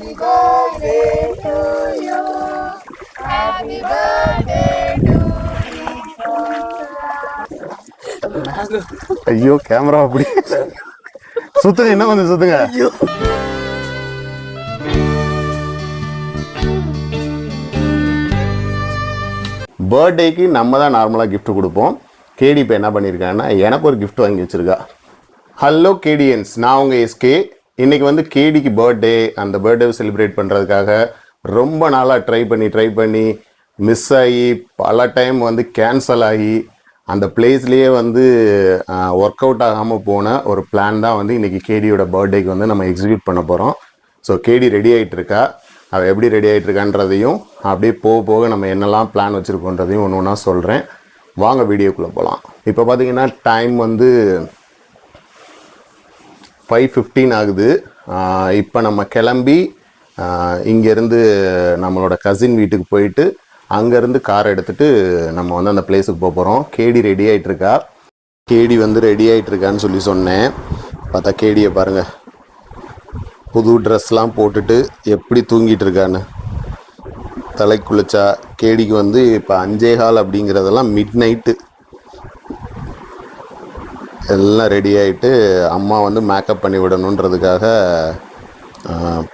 Happy birthday to you. Happy birthday to you. ஐயோ camera அப்படி சுத்துங்க, என்ன கொஞ்சம் சுத்துங்க. பர்த்டேக்கு நம்ம தான் நார்மலாக கிஃப்ட் கொடுப்போம். கேடி இப்போ என்ன பண்ணியிருக்காங்கன்னா எனக்கு ஒரு கிஃப்ட் வாங்கி வச்சிருக்கா. ஹலோ கேடியன்ஸ், நான் உங்கள் எஸ்கே. இன்னைக்கு வந்து கேடிக்கு பர்த்டே. அந்த பர்த்டேவை செலிப்ரேட் பண்ணுறதுக்காக ரொம்ப நாளாக ட்ரை பண்ணி மிஸ் ஆகி பல டைம் வந்து கேன்சல் ஆகி அந்த பிளேஸ்லேயே வந்து ஒர்க் அவுட் ஆகாமல் போன ஒரு பிளான் தான் வந்து இன்றைக்கி கேடியோட பர்த்டேக்கு வந்து நம்ம எக்ஸிக்யூட் பண்ண போகிறோம். ஸோ கேடி ரெடி ஆகிட்டு இருக்கா. அவள் எப்படி ரெடி ஆகிட்டு இருக்கான்றதையும் அப்படியே போக போக நம்ம என்னெல்லாம் பிளான் வச்சுருக்கோன்றதையும் ஒன்று ஒன்றா சொல்கிறேன். வாங்க வீடியோக்குள்ளே போகலாம். இப்போ பார்த்தீங்கன்னா டைம் வந்து 5:15 ஆகுது. இப்போ நம்ம கிளம்பி இங்கேருந்து நம்மளோட கசின் வீட்டுக்கு போயிட்டு அங்கேருந்து கார் எடுத்துகிட்டு நம்ம வந்து அந்த பிளேஸுக்கு போக போகிறோம். கேடி ரெடி ஆகிட்டுருக்கா. கேடி வந்து ரெடி ஆகிட்டுருக்கான்னு சொல்லி சொன்னேன். பார்த்தா கேடியை பாருங்கள், புது ட்ரெஸ்லாம் போட்டுட்டு எப்படி தூங்கிட்டு இருக்கான்னு. தலை குளிச்சா. கேடிக்கு வந்து இப்போ 5:15 அப்படிங்கிறதெல்லாம் மிட் நைட்டு. எல்லாம் ரெடி ஆகிட்டு அம்மா வந்து மேக்கப் பண்ணி விடணுன்றதுக்காக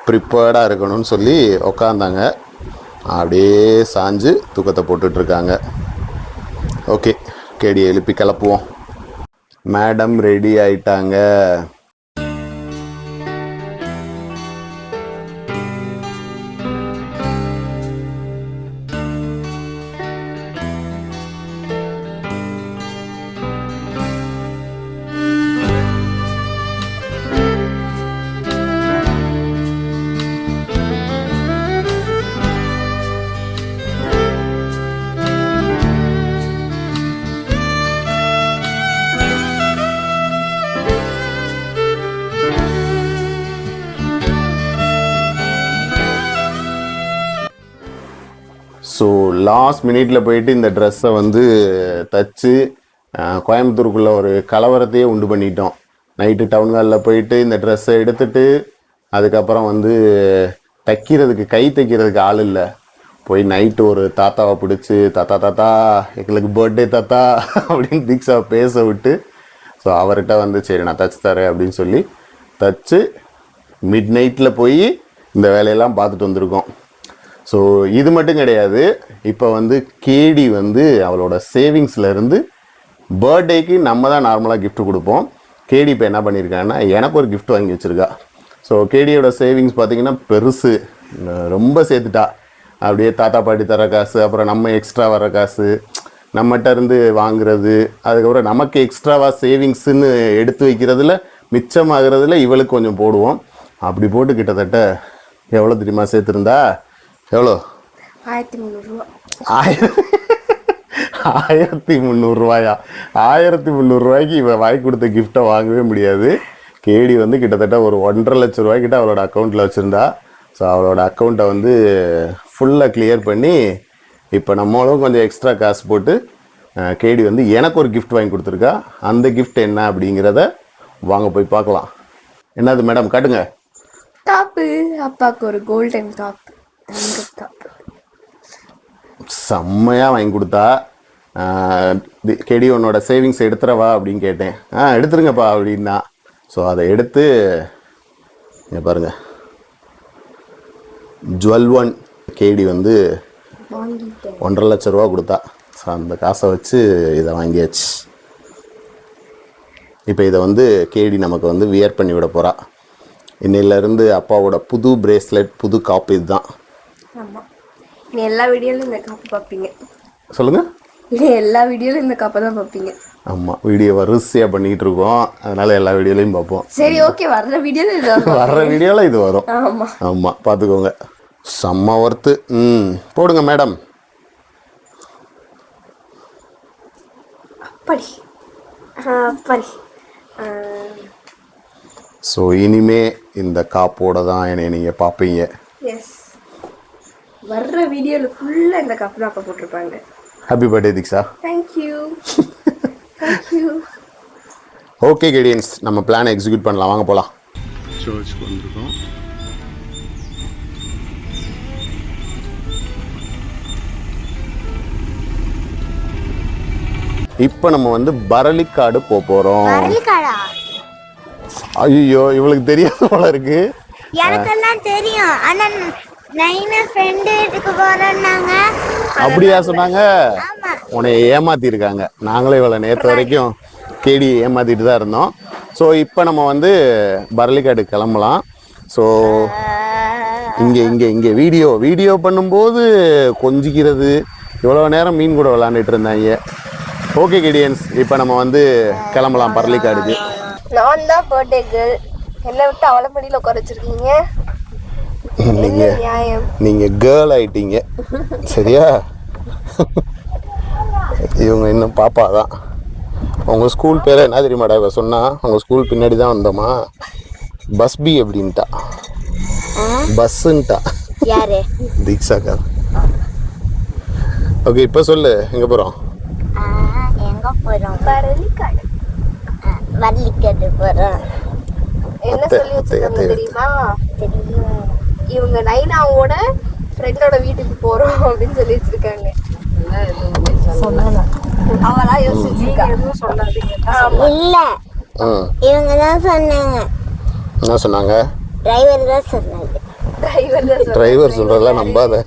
ப்ரிப்பேர்டாக இருக்கணும்னு சொல்லி உக்காந்தாங்க. அப்படியே சாஞ்சு தூக்கத்தை போட்டுட்ருக்காங்க. ஓகே, கேடியை எழுப்பி கிளப்புவோம். மேடம் ரெடி ஆயிட்டாங்க. ஸோ லாஸ்ட் மினிட்ல போயிட்டு இந்த ட்ரெஸ்ஸை வந்து தச்சு கோயம்புத்தூருக்குள்ளே ஒரு கலவரத்தையே உண்டு பண்ணிட்டோம். நைட்டு டவுன் ஹாலில் போயிட்டு இந்த ட்ரெஸ்ஸை எடுத்துட்டு அதுக்கப்புறம் வந்து கை தைக்கிறதுக்கு ஆள் இல்லை. போய் நைட்டு ஒரு தாத்தாவை பிடிச்சி தாத்தா எங்களுக்கு பர்த்டே தாத்தா அப்படின்னு தீக்ஷாவை பேச விட்டு, ஸோ அவர்கிட்ட வந்து சரி நான் தச்சு தரேன் அப்படின்னு சொல்லி தச்சு மிட் நைட்டில் போய் இந்த வேலையெல்லாம் பார்த்துட்டு வந்திருக்கோம். ஸோ இது மட்டும் கிடையாது. இப்போ வந்து கேடி வந்து அவளோட சேவிங்ஸில் இருந்து பர்த்டேக்கு நம்ம தான் நார்மலாக கிஃப்ட் கொடுப்போம். கேடி இப்போ என்ன பண்ணியிருக்காங்கன்னா எனக்கு ஒரு கிஃப்ட் வாங்கி வச்சுருக்கா. ஸோ கேடியோட சேவிங்ஸ் பார்த்திங்கன்னா பெருசு, ரொம்ப சேர்த்துட்டா. அப்படியே தாத்தா பாட்டி தர காசு, அப்புறம் நம்ம எக்ஸ்ட்ரா வர காசு, நம்மகிட்ட இருந்து வாங்குறது, அதுக்கப்புறம் நமக்கு எக்ஸ்ட்ராவாக சேவிங்ஸுன்னு எடுத்து வைக்கிறதுல மிச்சமாகிறதுல இவளுக்கு கொஞ்சம் போடுவோம். அப்படி போட்டு கிட்டத்தட்ட எவ்வளோ தெரியுமா சேர்த்துருந்தா? எவ்வளோ? 1300 ரூபாயா? 1300 ரூபாய்க்கு இவன் வாங்கி கொடுத்த கிஃப்டை வாங்கவே முடியாது. கேடி வந்து கிட்டத்தட்ட ஒரு 1.5 லட்சம் ரூபாய்க்கிட்ட அவளோட அக்கௌண்ட்டில் வச்சுருந்தா. ஸோ அவளோட அக்கௌண்ட்டை வந்து ஃபுல்லாக கிளியர் பண்ணி இப்போ நம்மளும் கொஞ்சம் எக்ஸ்ட்ரா காசு போட்டு கேடி வந்து எனக்கு ஒரு கிஃப்ட் வாங்கி கொடுத்துருக்கா. அந்த கிஃப்ட் என்ன அப்படிங்கிறத வாங்க போய் பார்க்கலாம். என்னது மேடம், காட்டுங்க. டாப்பு. அப்பாவுக்கு ஒரு கோல்டன் டாப். செம்மையாக வாங்கி கொடுத்தா. கேடி உன்னோட சேவிங்ஸ் எடுத்துறவா அப்படின்னு கேட்டேன். எடுத்துருங்கப்பா அப்படின்னா. ஸோ அதை எடுத்து இங்கே பாருங்க, ஜுவல் ஒன் கேடி வந்து 1.5 லட்சம் ரூபா கொடுத்தா. ஸோ அந்த காசை வச்சு இதை வாங்கியாச்சு. இப்போ இதை வந்து கேடி நமக்கு வந்து வியர் பண்ணி விட போகிறா. இன்னையிலேருந்து அப்பாவோட புது பிரேஸ்லெட், புது காப்பு இதுதான். ஆமாம், நீ எல்லா வீடியோலையும் இந்த காப்பு பார்ப்பீங்க. சொல்லுங்கள். நீ எல்லா வீடியோலையும் இந்த காப்பை தான் பார்ப்பீங்க. ஆமாம், வீடியோ வரிசையாக பண்ணிக்கிட்டு இருக்கோம். அதனால் எல்லா வீடியோலையும் பார்ப்போம். சரி, ஓகே. வர்ற வீடியோவில் இது வரும். ஆமாம் ஆமாம், பார்த்துக்கோங்க. செம்ம ஒர்த்து. போடுங்க மேடம். அப்படி அப்படி. ஸோ இனிமே இந்த காப்போட தான் என்னை நீங்கள் பார்ப்பீங்க. எஸ், வர்ற வீடியோவில் ஃபுல்லாக இந்த காப்பு தான் அப்போ போட்டிருப்பாங்க. Happy birthday Deeksha. Thank you thank you. Okay கேடியன்ஸ், நம்ம பிளானை எக்ஸிக்யூட் பண்ணலாம். வாங்க போகலாம். சர்ச்சுக்கு வந்திருக்கோம். இப்போ நம்ம வந்து பரளிக்காடு போறோம். பரளிக்காடா? ஐயோ இவளுக்கு தெரியாத போல இருக்கு. எனக்கெல்லாம் தெரியும். ஆனா நைனா ஃப்ரெண்ட் வீட்டுக்கு போறோம்னாங்க. அப்படியா சொன்னாங்க? உன்னை ஏமாத்தி இருக்காங்க. நாங்களே இவளை நேற்று வரைக்கும் கேடி ஏமாத்திட்டு தான் இருந்தோம். ஸோ இப்போ நம்ம வந்து பரளிக்காடு கிளம்பலாம். ஸோ இங்கே வீடியோ பண்ணும்போது கொஞ்சிக்கிறது, இவ்வளோ நேரம் மீன் கூட விளாண்டுட்டு இருந்தாங்க. ஓகே கிடியன்ஸ், இப்போ நம்ம வந்து கிளம்பலாம் பரளிக்காடுக்கு. நான் தான் பர்த்டே கேர்ள், என்னை விட்டு அவளை படியில் உட்கார வச்சிருக்கீங்க. நீங்கள் கேர்ள் ஆயிட்டீங்க சரியா? இவங்க இன்னும் பாப்பா தான். உங்கள் ஸ்கூல் பேரை என்ன தெரியுமாடா இவ சொன்னா? உங்கள் ஸ்கூல் பின்னாடி தான் வந்தோமா, பஸ்பி அப்படின்ட்டா, பஸ்ஸுன்ட்டா. யாரு? தீக்ஷாக்கா. ஓகே இப்போ சொல்லு, எங்கே போகிறோம்? எங்க போறோம்? பரளிக்காடு. பரளிக்காடு போறோம். என்ன சொல்லி வச்சிருக்காங்க தெரியுமா? தெரியும். இவங்க நைனாவோட ஃப்ரெண்டோட வீட்டுக்கு போறோம் அப்படின்னு சொல்லி வச்சிருக்காங்க. அவளா யோசிச்சிருக்கா. எதுவும் சொல்லாதீங்க. இல்ல, இவங்க தான் சொன்னாங்க. என்ன சொன்னாங்க? டிரைவர் தான் சொன்னாங்க. டிரைவர் சொல்றதெல்லாம் நம்பாத.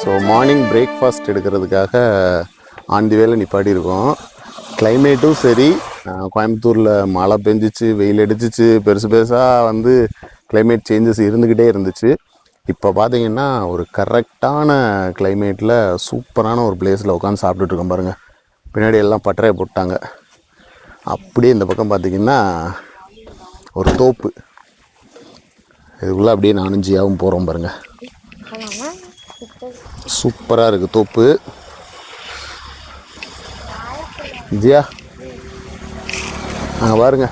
ஸோ மார்னிங் பிரேக்ஃபாஸ்ட் எடுக்கிறதுக்காக ஆண்டி வேலை நிப்பாட்டி இருக்கோம். கிளைமேட்டும் சரி, கோயம்புத்தூரில் மழை பெஞ்சிச்சு, வெயில் அடிச்சிச்சு, பெருசாக வந்து கிளைமேட் சேஞ்சஸ் இருந்துக்கிட்டே இருந்துச்சு. இப்போ பார்த்தீங்கன்னா ஒரு கரெக்டான கிளைமேட்டில் சூப்பரான ஒரு பிளேஸில் உட்காந்து சாப்பிட்டுட்டு இருக்கோம் பாருங்கள். பின்னாடி எல்லாம் பட்டறையை போட்டாங்க. அப்படியே இந்த பக்கம் பார்த்திங்கன்னா ஒரு தோப்பு, இதுக்குள்ளே அப்படியே நானும் ஜியாவும் போகிறோம் பாருங்கள். சூப்பராக இருக்குது தோப்பு. ஜியா பாருங்க,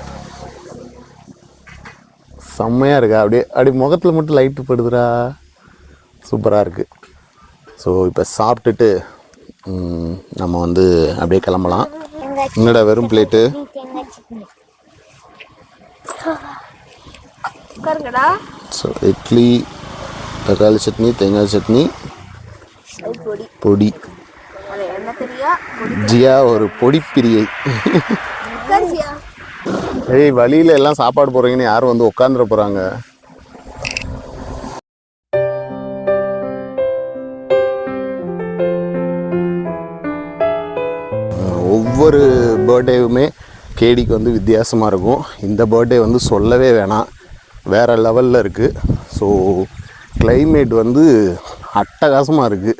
செம்மையாக இருக்கா. அப்படியே முகத்தில் மட்டும் லைட்டு படுதுடா, சூப்பராக இருக்குது. ஸோ இப்போ சாப்பிட்டுட்டு நம்ம வந்து அப்படியே கிளம்பலாம். என்னடா வெறும் பிளேட்டு? ஸோ இட்லி, தக்காளி சட்னி, தேங்காய் சட்னி, பொடி. ஜியா ஒரு பொடி பிரியை. ஏய், வழியில எல்லாம் சாப்பாடு போறீங்கன்னு யாரும் வந்து உட்காந்துட போறாங்க. ஒவ்வொரு பர்த்டேவுமே கேடிக்கு வந்து வித்தியாசமாக இருக்கும். இந்த பர்த்டே வந்து சொல்லவே வேணாம், வேற லெவலில் இருக்குது. ஸோ கிளைமேட் வந்து அட்டகாசமாக இருக்குது.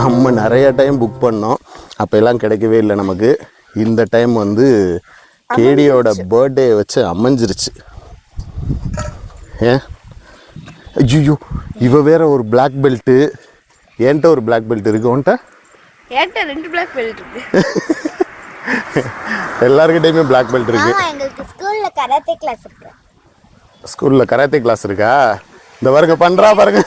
நம்ம நிறைய டைம் புக் பண்ணோம், அப்போ எல்லாம் கிடைக்கவே இல்லை நமக்கு. இந்த டைம் வந்து கேடியோட பர்த்டே வச்சு அமைஞ்சிருச்சு. ஏன் ஐயோ, இவ வேற ஒரு பிளாக் பெல்ட்டு, என்கிட்ட ஒரு பிளாக் பெல்ட் இருக்கு. உன்ட்ட? என்கிட்ட 2 பிளாக் பெல்ட் இருக்கு. எல்லாருக்கிட்டையுமே பிளாக் பெல்ட் இருக்கு. எங்களுக்கு ஸ்கூல்ல கராத்தே கிளாஸ் இருக்கு. ஸ்கூல்ல கராத்தே கிளாஸ் இருக்கா? இந்த பாருங்க பண்றா பாருங்க.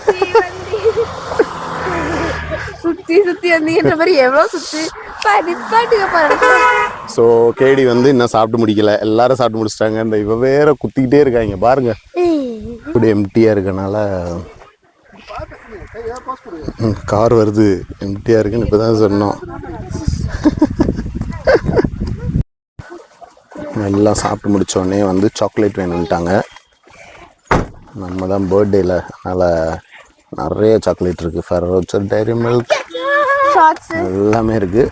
சுத்தி வந்தீங்கன்ற மாதிரி எவ்வளோ சுத்தி பாருங்க. ஸோ கேடி வந்து இன்னும் சாப்பிட்டு முடிக்கல, எல்லாரும் சாப்பிட்டு முடிச்சிட்டாங்க. இந்த இவ வேற குத்திக்கிட்டே இருக்காங்க பாருங்க. இப்படி எம்டியா இருக்கனால கார் வருது, எம்டியா இருக்குன்னு இப்பதான் சொன்னோம். எல்லாம் சாப்பிட்டு முடிச்சோடனே வந்து சாக்லேட் வேணும்ட்டாங்க. நம்ம தான் பர்த்டேல, அதனால் நிறைய சாக்லேட் இருக்குது. ஃபெரோ ரோச்சர், டைரி மில்க், எல்லாமே இருக்குது.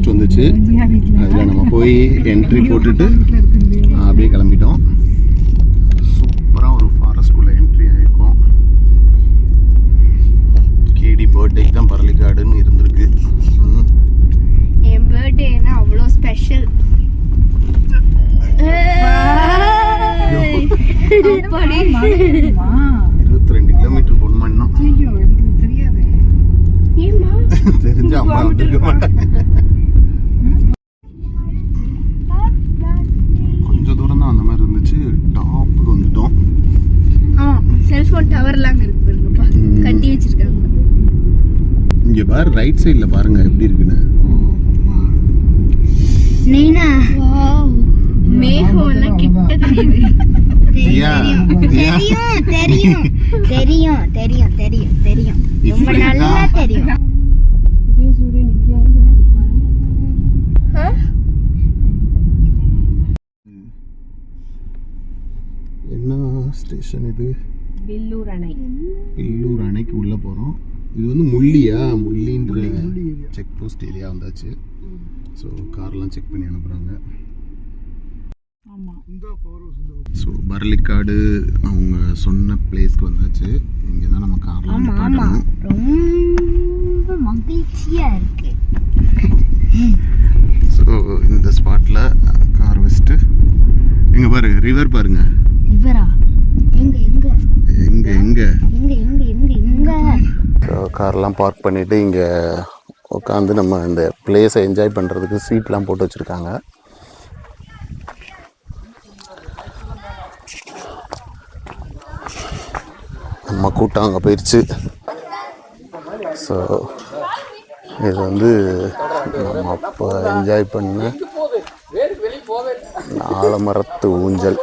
ஃபாரஸ்ட் வந்துச்சு. அதில் நம்ம போய் என்ட்ரி போட்டுட்டு அப்படியே கிளம்பிட்டோம். சூப்பராக ஒரு ஃபாரஸ்ட்குள்ளே என்ட்ரி ஆகிருக்கோம். கேடி பர்த்டேக்கு தான் பரளிக்காடுன்னு இருந்திருக்கு. என் பர்த்டேனா அவ்வளோ ஸ்பெஷல். 22 கிலோமீட்டர் போகணுமா? தெரிஞ்ச அம்மா வந்துருக்க மாட்டாங்க. கொஞ்சம் தூரம் தான் அந்த மாதிரி இருந்துச்சு. டாப்புக்கு வந்துட்டோம். செல்போன் டவர்லாம் இருக்கு பாருங்கப்பா, கட்டி வச்சிருக்காங்க. இங்க பாரு, ரைட் சைடுல பாருங்க எப்படி இருக்குன்னு. நீனா மேகம் எல்லாம் கிட்ட தெரியுது. தெரியும் தெரியும் தெரியும் தெரியும் தெரியும் தெரியும் ரொம்ப நல்லா தெரியும். என்ன ஸ்டேஷன் இது? வில்லூர் அணை. வில்லூர் அணைக்கு உள்ள போறோம். இது வந்து முள்ளியா, முள்ளின்ற செக் போஸ்ட் ஏரியா வந்தாச்சு. ஸோ கார்லாம் செக் பண்ணி அனுப்புறாங்க. ஸோ பரளிக்காடு அவங்க சொன்ன பிளேஸ்க்கு வந்தாச்சு. இங்கே தான் நம்ம கார்லாம் நிப்பாட்டணும். ரொம்ப மகிழ்ச்சியா இருக்கு. ஸோ இந்த ஸ்பாட்டில் கார் வச்சுட்டு இங்கே பாரு, ரிவர் பாருங்க. இவரா? எங்க எங்க எங்க எங்க எங்க எங்க எங்க எங்க? கார்லாம் பார்க் பண்ணிவிட்டு இங்கே உட்காந்து நம்ம இந்த பிளேஸை என்ஜாய் பண்ணுறதுக்கு சீட்லாம் போட்டு வச்சுருக்காங்க. நம்ம கூட்டம் அங்கே போயிடுச்சு. ஸோ இது வந்து நம்ம அப்போ என்ஜாய் பண்ண ஆலமரத்து ஊஞ்சல்.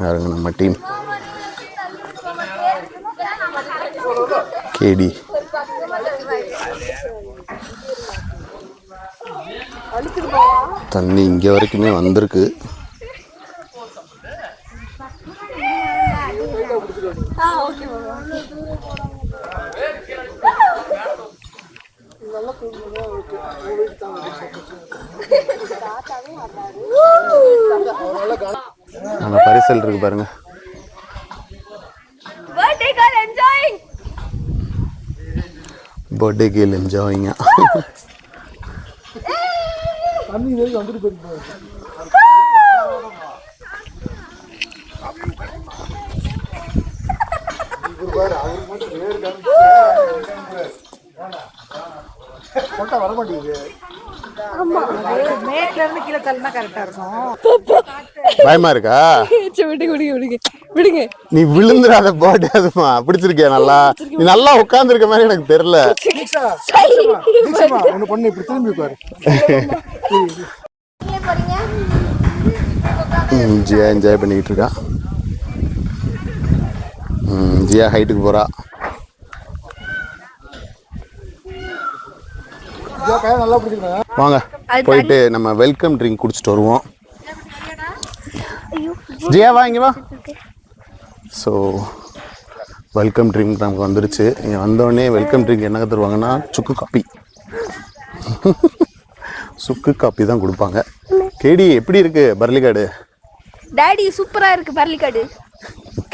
யாருங்க நம்ம டீம் கேடி. தண்ணி இங்கே வரைக்குமே வந்திருக்கு. அங்கே பரிசல் இருக்கு பாருங்க. பர்த்டே கேர்ள் என்ஜாயிங்க. பயமா இருக்கா? நீ விழுந்துடாத. பர்த்டே அதுமா பிடிச்சிருக்கியா? நல்லா நீ நல்லா உட்கார்ந்துருக்க மாதிரி எனக்கு தெரியல. ஜியா என்ஜாய் பண்ணிக்கிட்டு இருக்கா. ஜியா ஹைட்டுக்கு போறா. வாங்க போயிட்டு நம்ம வெல்கம் ட்ரிங்க் குடிச்சிட்டு வருவோம். ஜியா வா, இங்கே வா. ஸோ வெல்கம் ட்ரிங்க் நமக்கு வந்துருச்சு. இங்கே வந்தோடனே வெல்கம் ட்ரிங்க் என்ன தருவாங்கன்னா சுக்கு காப்பி. சுக்கு காப்பி தான் கொடுப்பாங்க. கேடி எப்படி இருக்கு பரளிக்காடு? டாடி சூப்பரா இருக்கு பரளிக்காடு.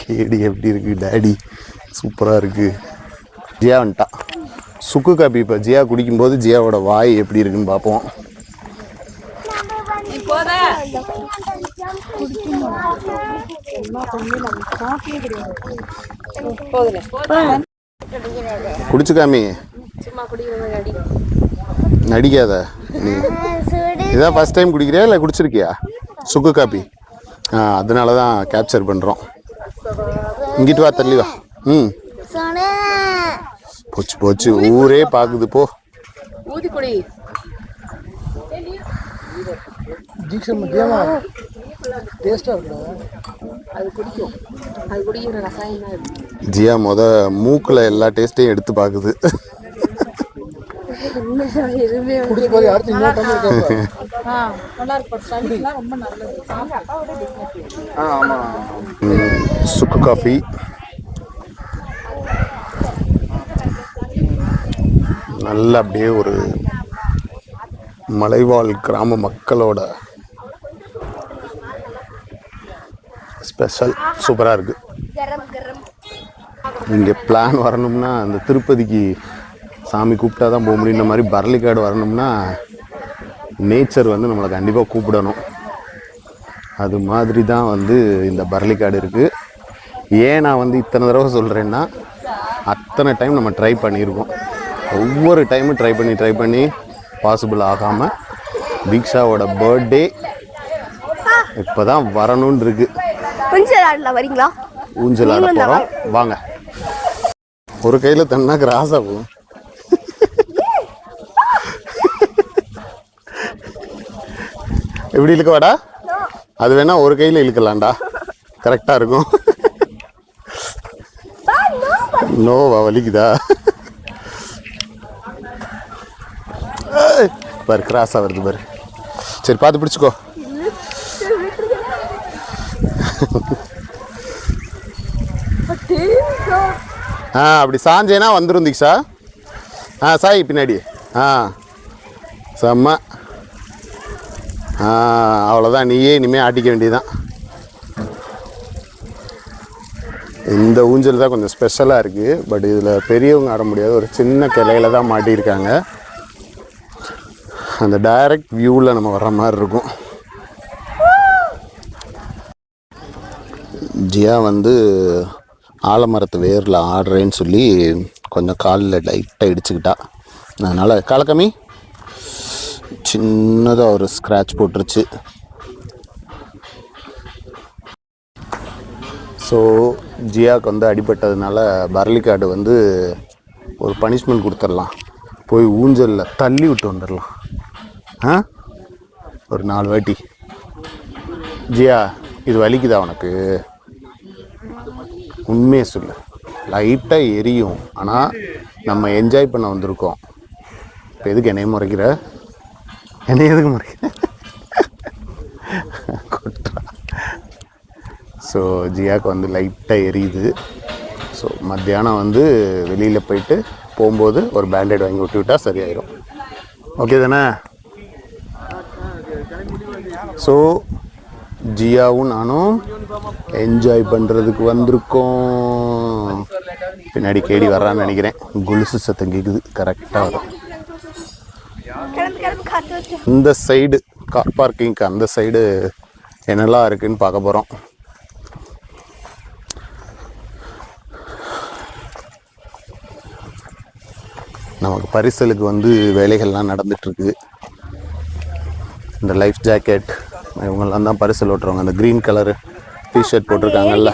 கேடி எப்படி இருக்கு? டாடி சூப்பரா இருக்கு. ஜியா வந்துட்டா. சுக்கு காப்பி இப்போ ஜியா குடிக்கும்போது ஜியாவோட வாய் எப்படி இருக்குன்னு பார்ப்போம். குடிச்சு காமி. நடிக்காத நீ. இதான் ஃபர்ஸ்ட் டைம் குடிக்கிறியா இல்லை குடிச்சிருக்கியா சுக்கு காப்பி? அதனால தான் கேப்சர் பண்ணுறோம். இங்கிட்டு வா, தள்ளி வா. போச்சு போச்சு, ஊரே பார்க்குது போ. ஜியா மூக்குல எல்லா டேஸ்ட்டையும் எடுத்து பார்க்குது. சுக்கு காஃபி நல்ல அப்படியே ஒரு மலைவாழ் கிராம மக்களோட ஸ்பெஷல் சூப்பராக இருக்குது. இங்கே பிளான் வரணும்னா அந்த திருப்பதிக்கு சாமி கூப்பிட்டா தான் போக முடியும். இந்த மாதிரி பரளிக்காடு வரணும்னா நேச்சர் வந்து நம்மளை கண்டிப்பாக கூப்பிடணும். அது மாதிரி தான் வந்து இந்த பரளிக்காடு இருக்குது. ஏன் நான் வந்து இத்தனை தடவை சொல்கிறேன்னா, அத்தனை டைம் நம்ம ட்ரை பண்ணியிருக்கோம். ஒவ்வொரு டைமும் ட்ரை பண்ணி பாசிபிள் ஆகாமல் தீக்ஷாவோட பர்த்டே இப்போ தான் வரணும்னு இருக்கு. ஊஞ்சல் ஆடலாம் வரீங்களா? ஊஞ்சல் ஆட போகிறோம் வாங்க. ஒரு கையில் தன்னா கிராஸ் ஆகும். எப்படி இழுக்க வாடா? அது வேணா ஒரு கையில் இழுக்கலாம்டா, கரெக்டாக இருக்கும். நோவா வலிக்குதா? பாரு கிராஸாக வருது பாரு. சரி பார்த்து பிடிச்சிக்கோ. அப்படி சாஞ்சேனா வந்துடும் தீக்ஷா. சாய் பின்னாடி. செம்ம. அவ்வளோதான், நீயே இனிமேல் ஆட்டிக்க வேண்டியதுதான். இந்த ஊஞ்சல் தான் கொஞ்சம் ஸ்பெஷலாக இருக்குது. பட் இதில் பெரியவங்க ஆட முடியாது, ஒரு சின்ன கிளையில தான் மாட்டியிருக்காங்க. அந்த டைரக்ட் வியூவில் நம்ம வர்ற மாதிரி இருக்கும். ஜியா வந்து ஆலமரத்து வேரில் ஆடுறேன்னு சொல்லி கொஞ்சம் காலில் லைட்டாக இடிச்சுக்கிட்டா. அதனால் காலக்கம்மி சின்னதாக ஒரு ஸ்க்ராட்ச் போட்டுருச்சு. ஸோ ஜியாவுக்கு வந்து அடிபட்டதுனால பரளிக்காடு வந்து ஒரு பனிஷ்மெண்ட் கொடுத்துடலாம். போய் ஊஞ்சலில் தள்ளி விட்டு வந்துடலாம். ஒரு 4 வாட்டி. ஜியா இது வலிக்குதா உனக்கு? உண்மையை சொல்லு. லைட்டாக எரியும், ஆனால் நம்ம என்ஜாய் பண்ண வந்திருக்கோம். இப்போ எதுக்கு என்னைய முறைக்கிற? என்னை எதுக்கு முறைக்கிற? கொட்டுறா. ஸோ ஜியாவுக்கு வந்து லைட்டாக எரியுது. ஸோ மத்தியானம் வந்து வெளியில் போயிட்டு போகும்போது ஒரு பேண்டேட் வாங்கி விட்டு விட்டால் சரியாயிடும். ஓகே தானே? ஸோ ஜியாவும் நானும் என்ஜாய் பண்ணுறதுக்கு வந்திருக்கோம். பின்னாடி கேடி வர்றான்னு நினைக்கிறேன். கொலுசு சத்தம் கேட்குது, கரெக்டாக வரும். இந்த சைடு கார் பார்க்கிங்க்கு அந்த சைடு என்னெல்லாம் இருக்குதுன்னு பார்க்க போகிறோம். நமக்கு பரிசலுக்கு வந்து வேலைகள்லாம் நடந்துகிட்ருக்கு. இந்த லைஃப் ஜாக்கெட் இவங்கெல்லாம் தான் பரிசல் ஓட்டுறவங்க. அந்த க்ரீன் கலரு டிஷர்ட் போட்டிருக்காங்கல்ல,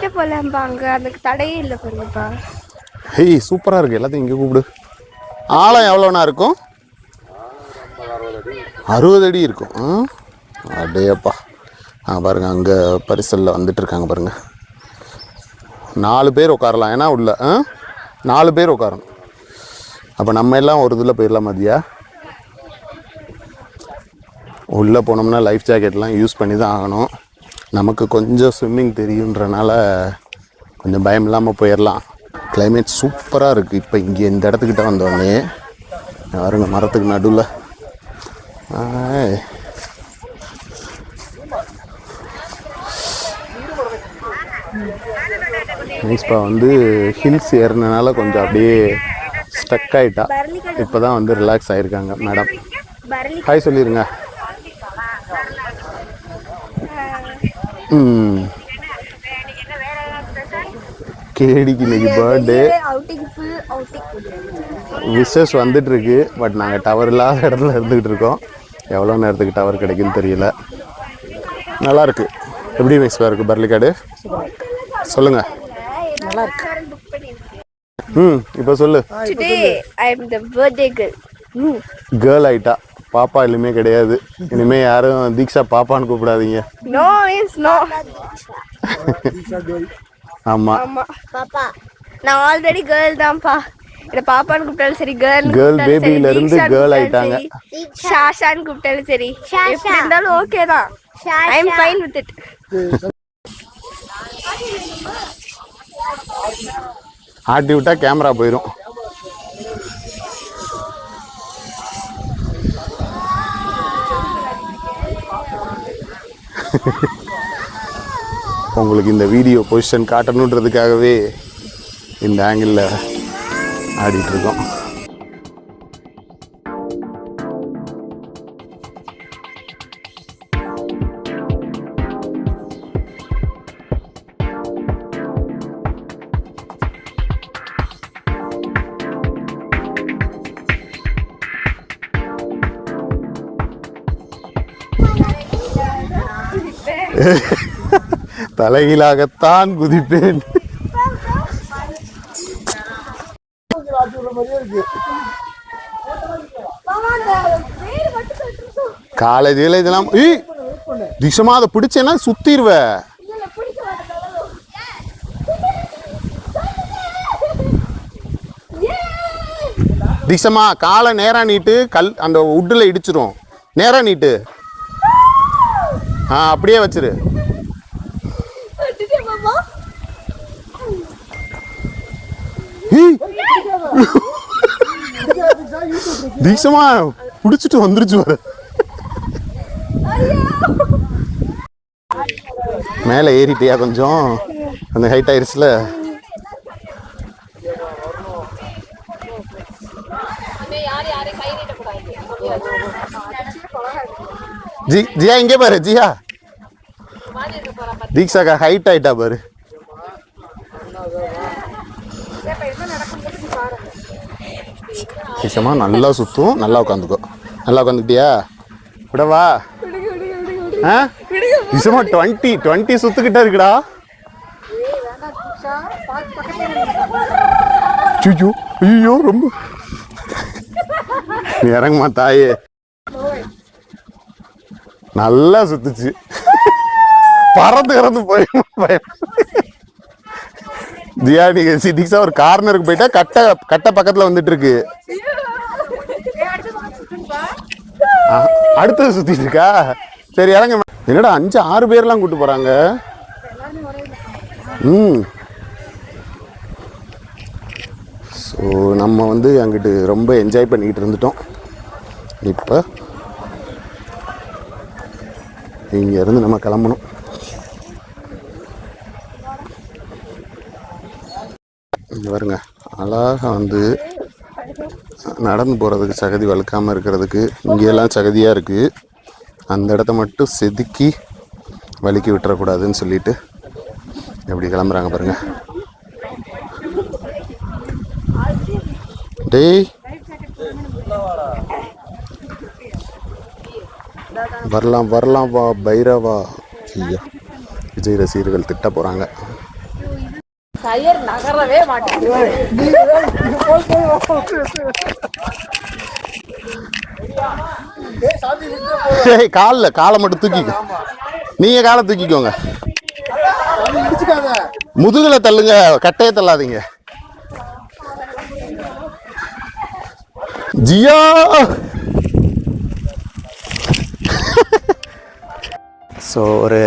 அதுக்கு தடையே இல்லை பாருங்கப்பா. ஹேய் சூப்பராக இருக்குது. எல்லாத்தையும் இங்கே கூப்பிடு. ஆழம் எவ்வளோண்ணா இருக்கும்? 60 அடி இருக்கும். அடேப்பா. பாருங்கள் அங்கே பரிசலில் வந்துட்டுருக்காங்க பாருங்கள். 4 பேர் உட்காரலாம். ஏன்னா உள்ள 4 பேர் உட்காரணும். அப்போ நம்ம எல்லாம் ஒரு இதில் போயிடலாம். மதியா உள்ளே போனோம்னா லைஃப் ஜாக்கெட்லாம் யூஸ் பண்ணி தான் ஆகணும். நமக்கு கொஞ்சம் ஸ்விம்மிங் தெரியுன்றனால கொஞ்சம் பயம் இல்லாமல் போயிடலாம். கிளைமேட் சூப்பராக இருக்குது. இப்போ இங்கே இந்த இடத்துக்கிட்ட வந்தோடனே பாருங்க, மரத்துக்கு நடுவில் நைஸ்பா. வந்து ஹில்ஸ் ஏறினால கொஞ்சம் அப்படியே ஸ்டக் ஆகிட்டா. இப்போ தான் வந்து ரிலாக்ஸ் ஆகிருக்காங்க மேடம். ஹாய் சொல்லிடுங்க. கேடிக்கு இன்னைக்கு பர்த்டே. விஷஸ் வந்துட்டு இருக்கு. பட் நாங்கள் டவர் இல்லாத இடத்துல இருந்துகிட்டு இருக்கோம். எவ்வளோ நேரத்துக்கு டவர் கிடைக்குன்னு தெரியல. நல்லா இருக்கு. எப்படி மிக்ஸ்பாக இருக்கு பரளிக்காடு? சொல்லுங்க. நல்லா இருக்கு. இப்போ சொல்லு. Today I am the birthday girl. Girl ஆயிட்டா. பாப்பா இனிமே கிடையாது. இனிமே யாரும் தீக்ஷா பாப்பான்னு கூப்பிடாதீங்க. No is no. ஆமா. பாப்பா. நான் ஆல்ரெடி கேர்ள் தான்ப்பா. இத பாப்பான்னு கூப்பிட்டாலும் சரி, கேர்ள் பேபில இருந்து கேர்ள் ஆயிட்டாங்க. ஷாஷான்னு கூப்பிட்டாலும் சரி, எப்படி இருந்தாலும் ஓகே தான். I am fine with it. ஆட்டி விட்டா கேமரா போயிடும். உங்களுக்கு இந்த வீடியோ பொசிஷன் காட்டணுன்றதுக்காகவே இந்த ஆங்கிளில் ஆடிட்டுருக்கோம். தலைகீழாகத்தான் குதிப்பேன். காலேஜில் இதெல்லாம் திசமா அதை பிடிச்சேன்னா சுத்திடுவ. திசமா காலை நேரா நீட்டு, கல் அந்த உட்டுல இடிச்சிரும். நேரா நீட்டு. அப்படியே வச்சிரு. தீசமா புடிச்சிட்டு வந்துருச்சு வர. மேல ஏறிட்டியா கொஞ்சம்? அந்த ஹைட் ஆயிருச்சுல. ஜியா இங்கே பாரு. ஜியா தீக்ஷாக்கா ஹைட் ஆயிட்டா பாரு. தீக்ஷமா நல்லா சுத்தும். நல்லா உட்காந்துக்கோ. நல்லா உட்காந்துக்கிட்டியா? விடவா? தீக்ஷமா 20 சுத்துக்கிட்ட இருக்குடா. ஐயோ ரொம்ப நீ இறங்குமா தாயே. நல்லா சுத்துச்சு. பறந்து இறந்து போய் ஜியா நீங்க தீக்ஷா ஒரு கார்னருக்கு போயிட்டா கட்ட பக்கத்துல வந்துட்டு இருக்கு. அடுத்தது சுத்திட்டு இருக்கா? சரி இறங்க. என்னடா 5-6 பேர்லாம் கூட்டு போறாங்க. ஸோ நம்ம வந்து அங்கிட்டு ரொம்ப என்ஜாய் பண்ணிக்கிட்டு இருந்துட்டோம். இப்போ இங்கேருந்து நம்ம கிளம்பணும். இங்கே பாருங்க, அழகாக வந்து நடந்து போகிறதுக்கு சகதி வழுக்காமல் இருக்கிறதுக்கு இங்கெல்லாம் சகதியாக இருக்குது. அந்த இடத்த மட்டும் செதுக்கி வலிக்கி விட்டுறக்கூடாதுன்னு சொல்லிட்டு எப்படி கிளம்புறாங்க பாருங்க. டேய் வரலாம் வரலாம் வா பைரவா. ஐயா விஜய் ரசிகர்கள் திட்ட போகிறாங்க. நகரவே மாட்டேங்குது. காலை மட்டும் தூக்கிக்க. நீங்க காலை தூக்கிக்கோங்க. முதுகுல தள்ளுங்க, கட்டையை தள்ளாதீங்க. ஜியா ஸோ ஒரு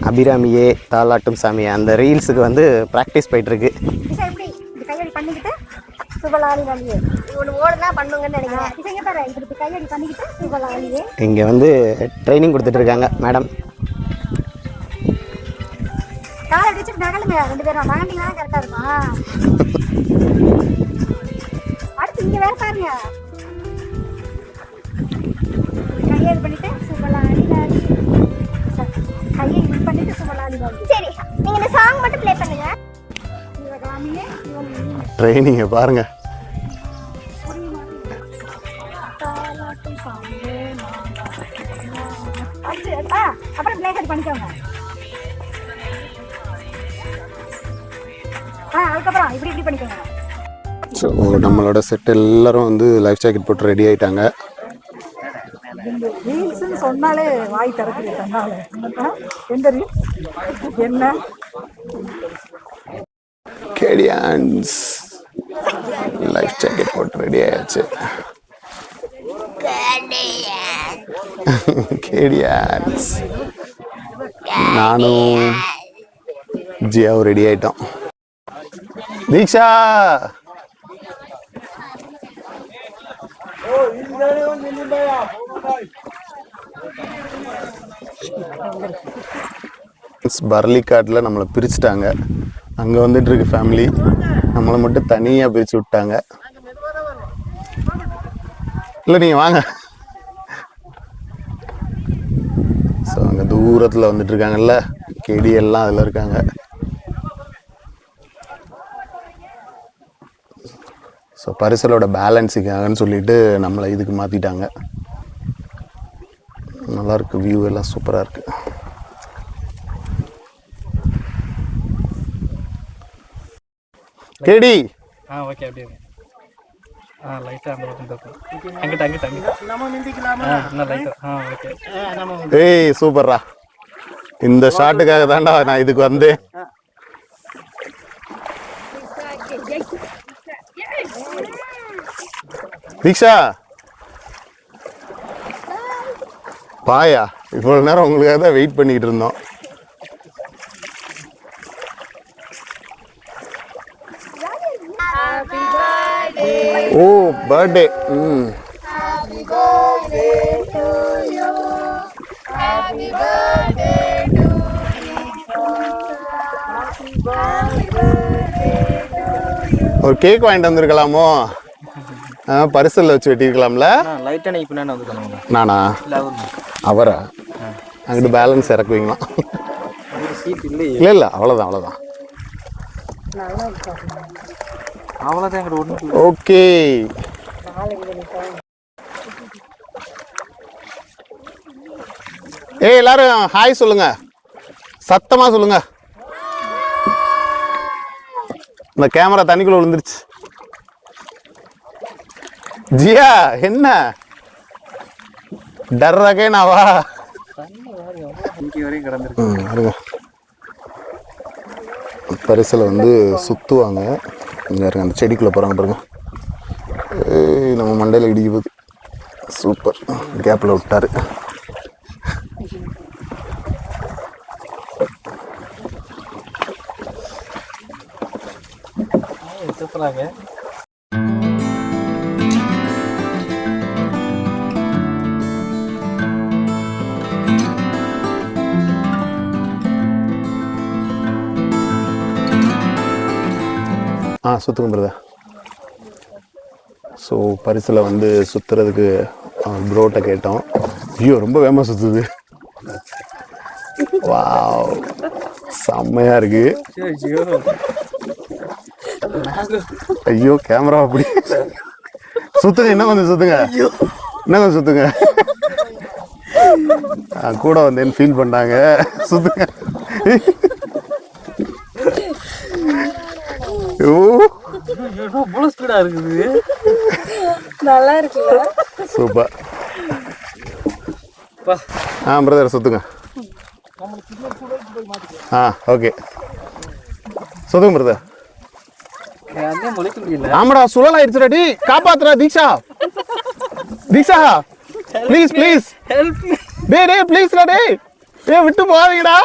அபிராமியே தாலாட்டும் சாமி அந்த ரீல்ஸுக்கு வந்து ப்ராக்டிஸ் போயிட்டுருக்கு. இங்கே வந்து ட்ரைனிங் கொடுத்துட்டு இருக்காங்க மேடம். சரி நீங்க இந்த சாங் மட்டும் ப்ளே பண்ணுங்க. ட்ரைனிங்க பாருங்க. அப்புறம் ப்ளே பண்ணிக்கோங்க. அதுக்கப்புறம் இப்படி பண்ணிக்கோங்க. ஸோ நம்மளோட செட் எல்லாரும் வந்து லைஃப் ஜாக்கெட் போட்டு ரெடி ஆயிட்டாங்க. ரீல்ஸ்னு சொன்னாலே வாய் திறக்குது தன்னால. எந்த ரீல்ஸ் என்ன? கேடியான்ஸ் லைஃப் ஜாக்கெட் போட்டு ரெடி ஆயாச்சு. கேடியான்ஸ் நானும் ஜியாவும் ரெடி ஆயிட்டோம். தீக்ஷா பர்லிக்காட்டில் நம்மளை பிரிச்சுட்டாங்க. அங்கே வந்துட்டு இருக்கு ஃபேமிலி, நம்மளை மட்டும் தனியாக பிரித்து விட்டாங்க. இல்லை நீங்கள் வாங்க. ஸோ அங்கே தூரத்தில் வந்துட்டு இருக்காங்கல்ல கேடி எல்லாம் அதில் இருக்காங்க. ஸோ பரிசலோட பேலன்ஸுக்காகன்னு சொல்லிட்டு நம்மளை இதுக்கு மாற்றிட்டாங்க. நல்லாயிருக்கு, வியூ எல்லாம் சூப்பராக இருக்குது. கேடி ஓகே அப்படியே லைட்டா அந்த பக்கம் அங்கிட்ட நம்ம நிந்திக்கலாமா லைட்டா ஓகே. ஏய் சூப்பர்ரா, இந்த ஷாட்டுக்காக தான்டா நான் இதுக்கு வந்தேன். தீக்ஷா பாயா, இவ்வளவு நேரம் உங்களுக்காக தான் வெயிட் பண்ணிட்டு இருந்தோம். ஓ பர்த்டே. ஒரு கேக் வாங்கிட்டு வந்திருக்கலாமோ? பரிசல்ல வச்சு வெட்டிருக்கலாம்ல. நானா அவரா? அங்கிட்டு பேலன்ஸ் இறக்குவீங்களா? இல்ல இல்ல அவ்வளவுதான் அவ்வளவுதான். ஓகே ஏய் எல்லாரும் ஹாய் சொல்லுங்க, சத்தமா சொல்லுங்க. இந்த கேமரா தண்ணிக்குள்ள விழுந்துருச்சு. ஜியா என்ன டர்ராகே நாவா? பரிசல வந்து சுத்துவாங்க. இங்க இருக்க அந்த செடிக்குள்ள போறாங்க பாருங்க. நம்ம மண்டையில இடிக்க போகுது. சூப்பர், கேப்ல விட்டாரு. சுத்துங்க பிரதர். ஸோ பரிசில் வந்து சுற்றுறதுக்கு ப்ரோட்டை கேட்டோம். ஐயோ ரொம்ப வேகமாக சுற்றுது. வாவ் செம்மையா இருக்கு. ஐயோ கேமரா அப்படி சுத்துங்க, இன்னும் கொஞ்சம் சுத்துங்க, இன்னும் கொஞ்சம் சுத்துங்க. கூட வந்தேன்னு ஃபீல் பண்ணாங்க. சுத்துங்க. நல்லா இருக்கு. சூப்பர். பிரதர் சுத்துங்க. ஓகே சுத்துங்க பிரதர். ஆமாடா சுழல் ஆயிடுச்சுடா. டி காப்பாத்துறா தீக்ஷா. தீக்ஷா ப்ளீஸ் ப்ளீஸ் டேய் டேய் ப்ளீஸ்டா டேய். ஏய் விட்டு போகாதீங்கடா.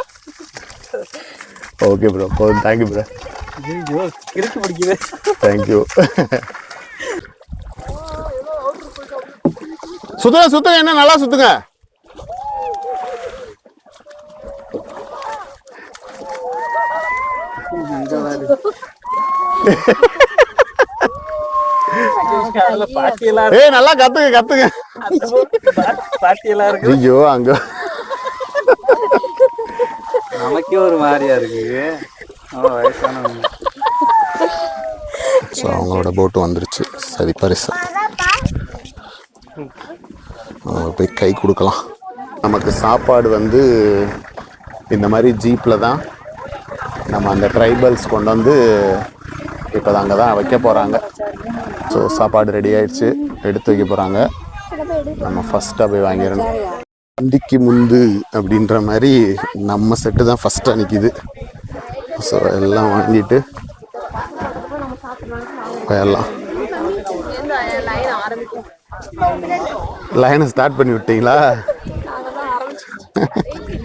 ஓகே ப்ரோ போதும். Thank you bro. கிறுக்கு பிடிக்குது. தேங்க்யூ. சுத்துங்க சுத்துங்க, என்ன நல்லா சுத்துங்க. ஏய் நல்லா கத்துங்க கத்துங்க. ஐயோ அங்க நமக்கே ஒரு மாதிரியா இருக்கு. ஸோ அவங்களோட போட்டு வந்துருச்சு. சரி பரிசு போய் கை கொடுக்கலாம். நமக்கு சாப்பாடு வந்து இந்த மாதிரி ஜீப்பில் தான் நம்ம அந்த ட்ரைபல்ஸ் கொண்டு வந்து இப்போ அங்கே தான் வைக்க போகிறாங்க. ஸோ சாப்பாடு ரெடி ஆயிடுச்சு, எடுத்து வைக்க போகிறாங்க. நம்ம ஃபஸ்ட்டாக போய் வாங்கிடணும். வண்டிக்கு முந்து அப்படின்ற மாதிரி நம்ம செட்டு தான் ஃபஸ்ட்டாக நிற்கிது. ஸோ எல்லாம் வாங்கிட்டு போயிடலாம். லைனை ஸ்டார்ட் பண்ணி விட்டீங்களா?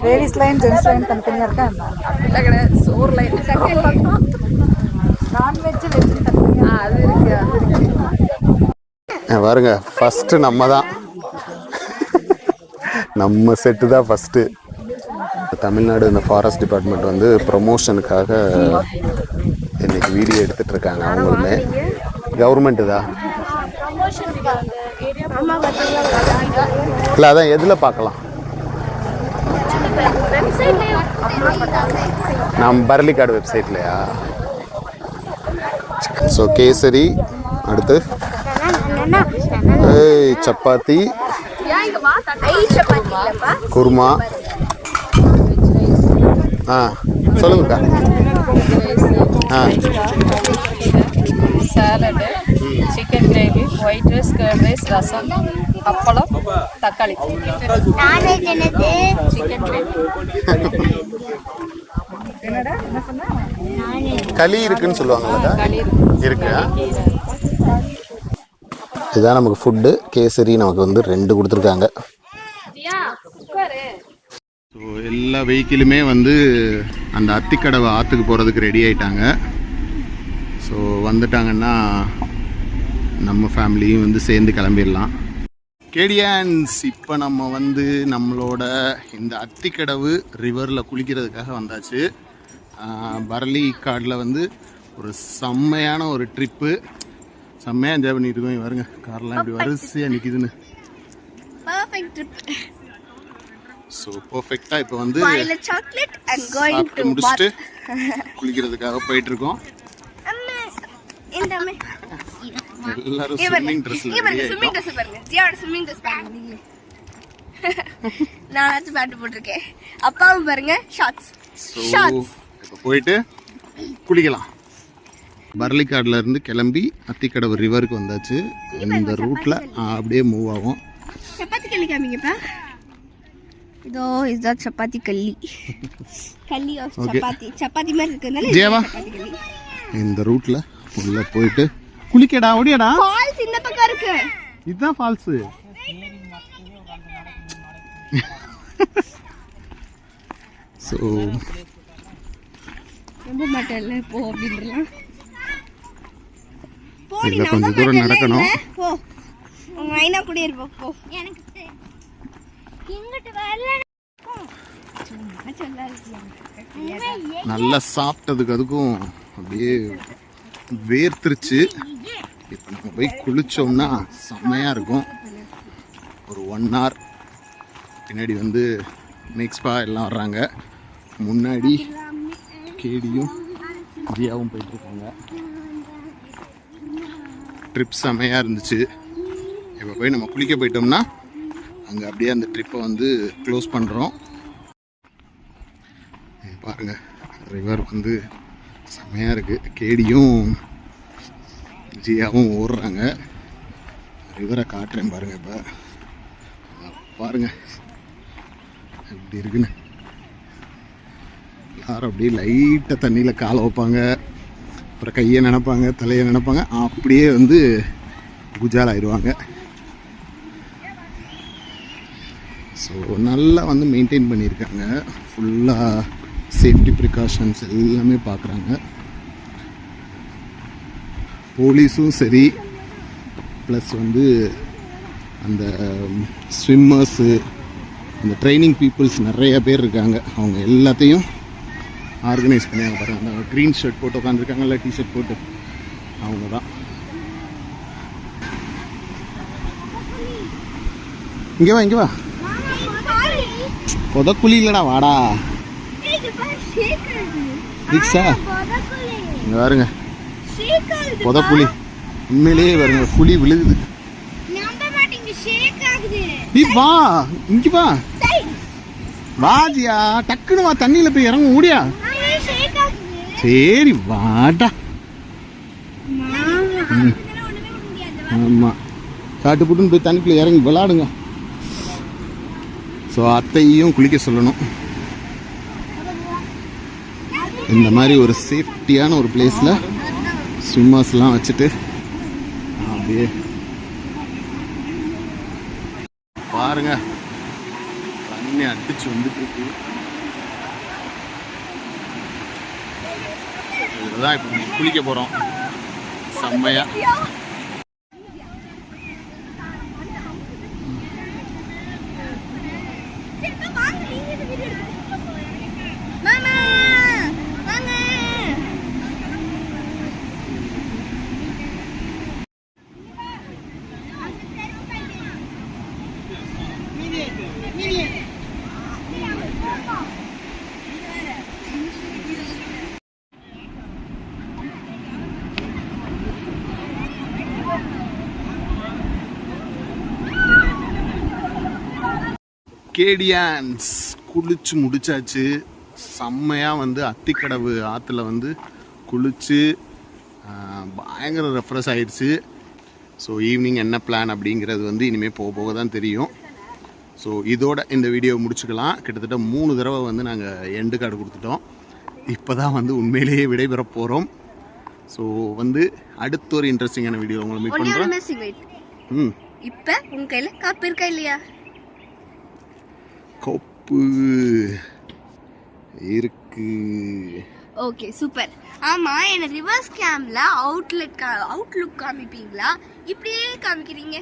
லேடிஸ் லைன் ஜென்ஸ் லைன் தனித்தனியா இருக்கா? அப்படிலாம் கிடையாது. சோறு லைன் நான்வெஜ் வெஜ் தனித்தனியா அது இருக்கு. பாருங்க ஃபஸ்ட்டு நம்ம தான், நம்ம செட்டு தான் ஃபஸ்ட்டு. தமிழ்நாடு இந்த ஃபாரஸ்ட் டிபார்ட்மெண்ட் வந்து ப்ரொமோஷனுக்காக இன்னைக்கு வீடியோ எடுத்துட்டு இருக்காங்க. அவங்களுமே கவர்மெண்ட் தான் இல்லை, அதான் எதில் பார்க்கலாம்? நம்ம பரளிக்காடு வெப்சைட்லையா? ஸோ கேசரி, அடுத்து சப்பாத்தி, குருமா. சொல்லுங்கக்கா. Salad, chicken gravy, white rice, curd rice, rasam, appalam, தக்காளி சிக்கன் கிரேவி. களி இருக்குன்னு சொல்லுவாங்கல்ல, இருக்கு. இதுதான் நமக்கு ஃபுட்டு. கேசரி நமக்கு வந்து 2 கொடுத்துருக்காங்க. ஸோ எல்லா வெஹிக்கிளுமே வந்து அந்த அத்திக்கடவை ஆற்றுக்கு போகிறதுக்கு ரெடி ஆகிட்டாங்க. ஸோ வந்துட்டாங்கன்னா நம்ம ஃபேமிலியும் வந்து சேர்ந்து கிளம்பிடலாம். கேடியன்ஸ், இப்போ நம்ம வந்து நம்மளோட இந்த அத்திக்கடவு ரிவரில் குளிக்கிறதுக்காக வந்தாச்சு. பரளிக்காடில் வந்து ஒரு செம்மையான ஒரு ட்ரிப்பு, செம்மையாக என்ஜாய் பண்ணிட்டு இருக்கோம். வருங்க, கார்லாம் இப்படி வரிசையாக நிற்கிதுன்னு. ஸோ பர்ஃபெக்டாக இப்போ வந்து சாப்பிட்டு முடிச்சுட்டு குளிக்கிறதுக்காக போயிட்டு இருக்கோம். எல்லாரும் ஸ்விம்மிங் ட்ரெஸ்ல நானாச்சும் பேண்ட் போட்டிருக்கேன், அப்பாவும் பாருங்க ஷார்ட்ஸ். இப்போ போயிட்டு குளிக்கலாம். பரளிக்காடுல இருந்து கிளம்பி அத்திக்கடவு ரிவருக்கு வந்தாச்சு. இந்த ரூட்ல அப்படியே மூவ் ஆகும். சப்பாத்தி கல்லி காமிங்கப்பா. இதோ இதுதான் சப்பாத்தி கல்லி. கல்லி சப்பாத்தி மாதிரி இருக்குனால ஜேவா இந்த ரூட்ல உள்ள போயிட்டு குளிக்கடா. ஓடியாடா, ஃபால்ஸ் இந்த பக்கம் இருக்கு. இதுதான் ஃபால்ஸ். ஸோ ரொம்ப மாட்டேன்ல போ அப்படின்றலாம். இதில் கொஞ்சம் தூரம் நடக்கணும். போ, உங்க ஐனா கூட இருப்போம். போ, எனக்கு இங்கிட்டு வரல. நல்லா சாப்பிட்டதுக்கு அதுக்கும் அப்படியே வேர்த்துருச்சு. இப்போ நம்ம போய் குளித்தோம்னா செம்மையாக இருக்கும். ஒரு 1 hour பின்னாடி வந்து நெக்ஸ்பா எல்லாம் வர்றாங்க. முன்னாடி கேடியும் ஜியாவும் போயிட்டுருக்காங்க. ட்ரிப் செம்மையாக இருந்துச்சு. இப்போ போய் நம்ம குளிக்க போயிட்டோம்னா அங்கே அப்படியே அந்த ட்ரிப்பை வந்து க்ளோஸ் பண்ணுறோம். பாருங்க, ரிவர் வந்து செம்மையாக இருக்குது. கேடியும் ஜியாவும் ஓடுறாங்க. ரிவரை காட்டுறேன் பாருங்க. இப்போ பாருங்க எப்படி இருக்குன்னு. எல்லாரும் அப்படியே லைட்டாக தண்ணியில் காலை வைப்பாங்க, அப்புறம் கையை நினைப்பாங்க, தலையை நினைப்பாங்க, அப்படியே வந்து குஜால் ஆயிடுவாங்க. ஸோ நல்லா வந்து மெயின்டைன் பண்ணியிருக்காங்க. ஃபுல்லாக சேஃப்டி ப்ரிகாஷன்ஸ் எல்லாமே பார்க்குறாங்க. போலீஸும் சரி, ப்ளஸ் வந்து அந்த ஸ்விம்மர்ஸு, அந்த ட்ரைனிங் பீப்புள்ஸ் நிறைய பேர் இருக்காங்க. அவங்க எல்லாத்தையும் ஆர்கனைஸ் பண்ணி பாருங்கள். அந்த க்ரீன் ஷர்ட் போட்டு உட்காந்துருக்காங்கல்ல, டிஷர்ட் போட்டு, அவங்க தான். இங்கே வா, இங்கே வா. புதக்குழி இல்லைடா, வாடா. தீக்ஷா இங்கே பாருங்க, புதக்குழி. உண்மையிலேயே பாருங்க, குழி விழுகுது. நீ வா, இங்கே வா, வாஜியா, டக்குன்னு வா, தண்ணியில் போய் இறங்க ஓடியா. சரி வாடா. ஆமாம், காட்டு புட்டுன்னு போய் தண்ணிக்குள்ளே இறங்கி விளாடுங்க. ஸோ அத்தையும் குளிக்க சொல்லணும். இந்த மாதிரி ஒரு சேஃப்டியான ஒரு பிளேஸில் ஸ்விம்மர்ஸ்லாம் வச்சுட்டு அப்படியே பாருங்க, தண்ணி அடிச்சு வந்துட்டு இருக்கு. இதுதான் இப்போ குளிக்க போகிறோம். செம்மையா கேடியான்ஸ் குளிச்சு முடிச்சாச்சு. செம்மையாக வந்து அத்திக்கடவு ஆற்றுல வந்து குளிச்சு பயங்கர ரெஃப்ரெஷ் ஆயிடுச்சு. ஸோ ஈவினிங் என்ன பிளான் அப்படிங்கிறது வந்து இனிமேல் போக போக தான் தெரியும். ஸோ இதோட இந்த வீடியோவை முடிச்சுக்கலாம். கிட்டத்தட்ட 3 தடவை வந்து நாங்கள் எண்டு கார்டு கொடுத்துட்டோம். இப்போ தான் வந்து உண்மையிலேயே விடைபெற போகிறோம். ஸோ வந்து அடுத்த ஒரு இன்ட்ரெஸ்டிங்கான வீடியோ உங்களை மீட் பண்ணுறோம். இப்போ உங்கள் கையில் கப் இருக்கா இல்லையா? கப்பு இருக்கு. Okay super. ஆமா, என்ன ரிவர்ஸ் கேம்ல அவுட்லுக் காமிப்பீங்களா? இப்படியே காமிக்கிறீங்க.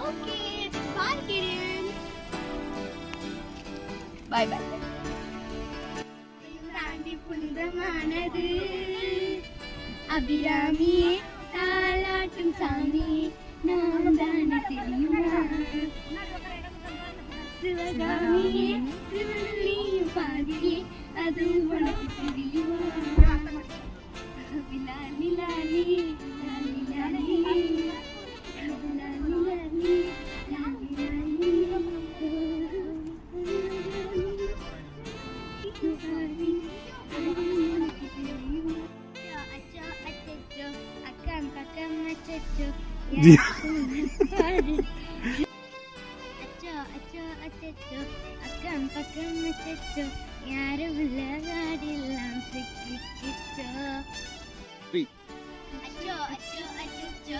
Okay bye kids. Bye bye. தாண்டி புனிதமானது அபிராமியே தாலாட்டும் சாமி நான் தானே தெரியுமா சிவகாமியே சிவனையும் பாதியே அது உனக்கு தெரியுமா லாலி லாலி லாலி லாலி லாலி லாலி லாலி அச்சோ அச்சோ அக்கம் பக்கம் அச்சோ அக்கம் பக்கம் அச்சோ யாரும் இல்ல வாடிலாம் சிக்கிச்சோ அச்சோ அச்சோ அச்சோ